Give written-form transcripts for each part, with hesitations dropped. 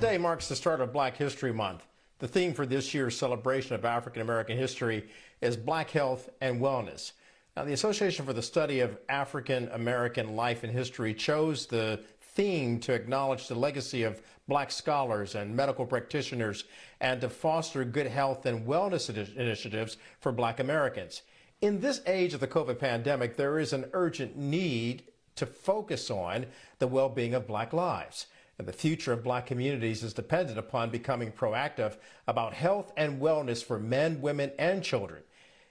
today marks the start of Black History Month. The theme for this year's celebration of African American history is Black Health and Wellness. Now, the Association for the Study of African American Life and History chose the theme to acknowledge the legacy of Black scholars and medical practitioners and to foster good health and wellness initiatives for Black Americans. In this age of the COVID pandemic, there is an urgent need to focus on the well-being of Black lives. And the future of Black communities is dependent upon becoming proactive about health and wellness for men, women, and children.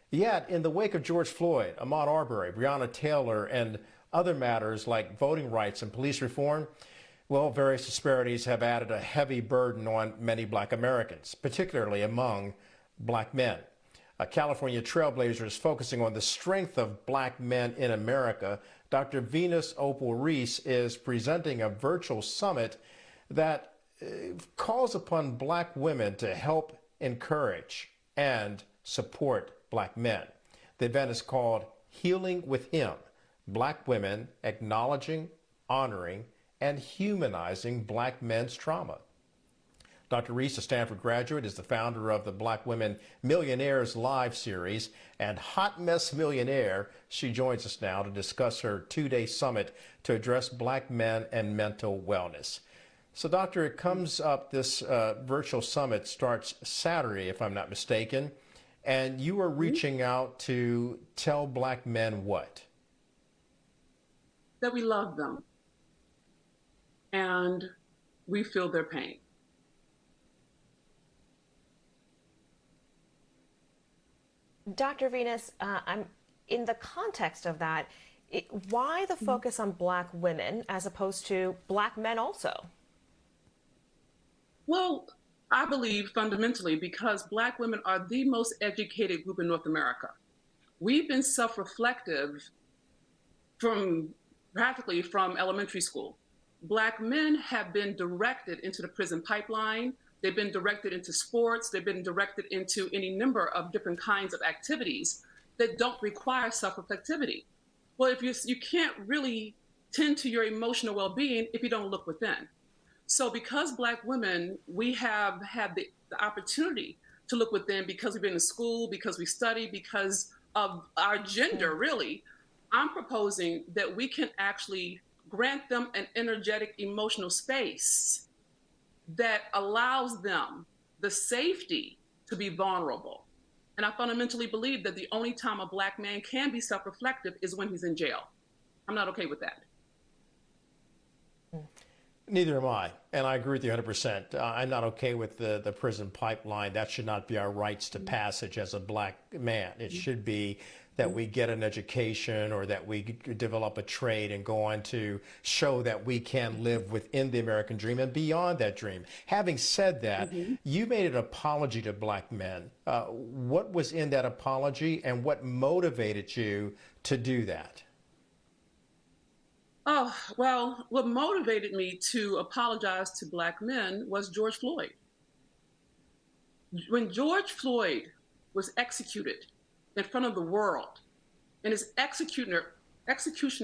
Yet, in the wake of George Floyd, Ahmaud Arbery, Breonna Taylor, and other matters like voting rights and police reform, well, various disparities have added a heavy burden on many Black Americans, particularly among Black men. A California trailblazer is focusing on the strength of Black men in America. Dr. Venus Opal Reese is presenting a virtual summit that calls upon Black women to help encourage and support Black men. The event is called Healing with Him, Black Women Acknowledging, Honoring, and Humanizing Black Men's Trauma. Dr. Reese, a Stanford graduate, is the founder of the Black Women Millionaires Live series and Hot Mess Millionaire. She joins us now to discuss her two-day summit to address Black men and mental wellness. So, Doctor, it comes up, this virtual summit starts Saturday, if I'm not mistaken, and you are reaching out to tell Black men what? That we love them and we feel their pain. Dr. Venus, I'm in the context of that, why the focus on Black women as opposed to Black men also? Well, I believe fundamentally because Black women are the most educated group in North America. We've been self-reflective practically from elementary school. Black men have been directed into the prison pipeline. They've been directed into sports. They've been directed into any number of different kinds of activities that don't require self-reflectivity. Well, if you can't really tend to your emotional well-being if you don't look within. So because Black women, we have had the opportunity to look within because we've been in school, because we study, because of our gender, really, I'm proposing that we can actually grant them an energetic emotional space that allows them the safety to be vulnerable. And I fundamentally believe that the only time a Black man can be self-reflective is when he's in jail. I'm not okay with that. Neither am I, and I agree with you 100%. I'm not okay with the prison pipeline. That should not be our rites to passage as a Black man. It should be that we get an education or that we develop a trade and go on to show that we can live within the American dream and beyond that dream. Having said that, you made an apology to Black men. What was in that apology and what motivated you to do that? Oh, well, what motivated me to apologize to Black men was George Floyd. When George Floyd was executed in front of the world, and his executioner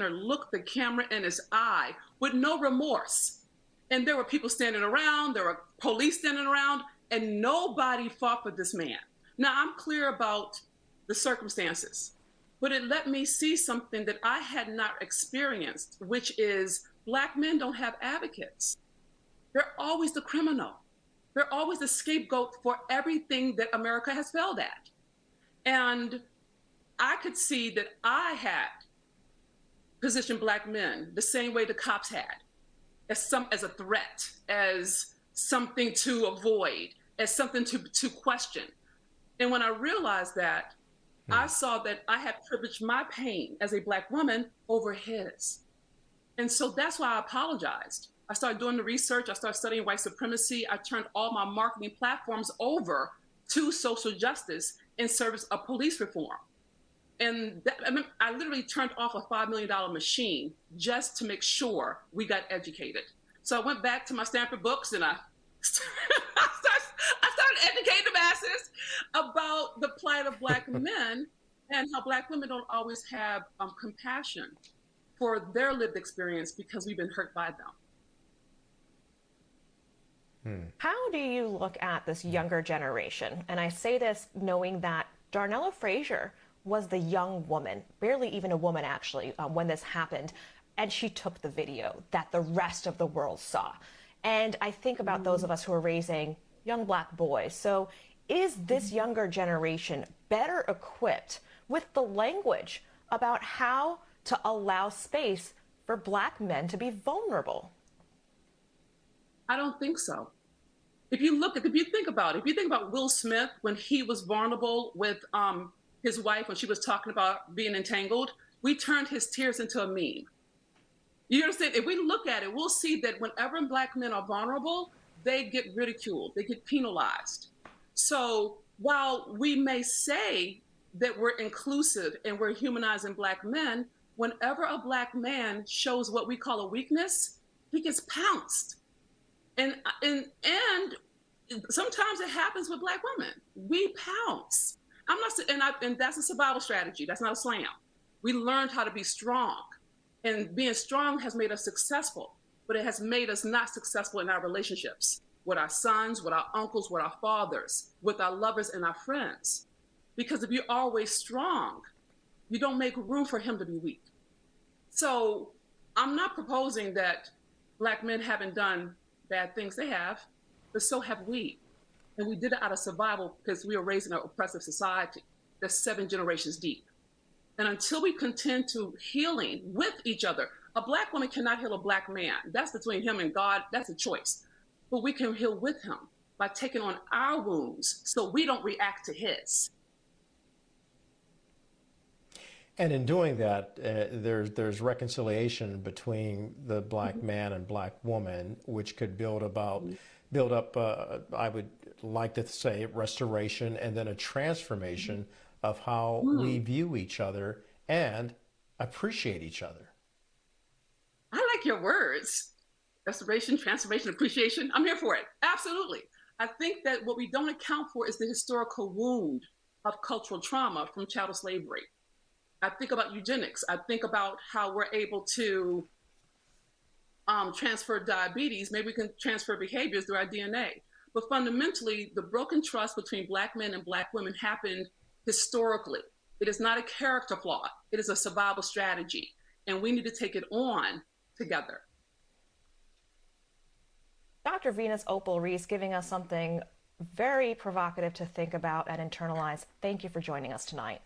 looked the camera in his eye with no remorse. And there were people standing around, there were police standing around, and nobody fought for this man. Now, I'm clear about the circumstances, but it let me see something that I had not experienced, which is Black men don't have advocates. They're always the criminal. They're always the scapegoat for everything that America has failed at. And I could see that I had positioned Black men the same way the cops had, as a threat, as something to avoid, as something to question. And when I realized that, I saw that I had privileged my pain as a Black woman over his. And so that's why I apologized. I started doing the research. I started studying white supremacy. I turned all my marketing platforms over to social justice in service of police reform. And I literally turned off a $5 million machine just to make sure we got educated. So I went back to my Stanford books and I started educating the masses about the plight of Black men and how Black women don't always have compassion for their lived experience because we've been hurt by them. How do you look at this younger generation? And I say this knowing that Darnella Frazier was the young woman, barely even a woman actually, when this happened. And she took the video that the rest of the world saw. And I think about those of us who are raising young black boys. So is this younger generation better equipped with the language about how to allow space for black men to be vulnerable? I don't think so. If you think about Will Smith when he was vulnerable with his wife when she was talking about being entangled, we turned his tears into a meme. You understand? If we look at it, we'll see that whenever black men are vulnerable, they get ridiculed, they get penalized. So while we may say that we're inclusive and we're humanizing black men, whenever a black man shows what we call a weakness, he gets pounced. And sometimes it happens with black women. We pounce. I'm not, and that's a survival strategy. That's not a slam. We learned how to be strong, and being strong has made us successful, but it has made us not successful in our relationships with our sons, with our uncles, with our fathers, with our lovers and our friends. Because if you're always strong, you don't make room for him to be weak. So I'm not proposing that black men haven't done bad things. They have, but so have we. And we did it out of survival because we were raised in an oppressive society that's 7 generations deep. And until we contend to healing with each other, a black woman cannot heal a black man. That's between him and God. That's a choice. But we can heal with him by taking on our wounds so we don't react to his. And in doing that, there's reconciliation between the black man and black woman, which could build up, I would like to say, restoration and then a transformation of how we view each other and appreciate each other. I like your words. Restoration, transformation, appreciation. I'm here for it. Absolutely. I think that what we don't account for is the historical wound of cultural trauma from chattel slavery. I think about eugenics. I think about how we're able to transfer diabetes. Maybe we can transfer behaviors through our DNA. But fundamentally, the broken trust between black men and black women happened historically. It is not a character flaw. It is a survival strategy. And we need to take it on together. Dr. Venus Opal Reese giving us something very provocative to think about and internalize. Thank you for joining us tonight.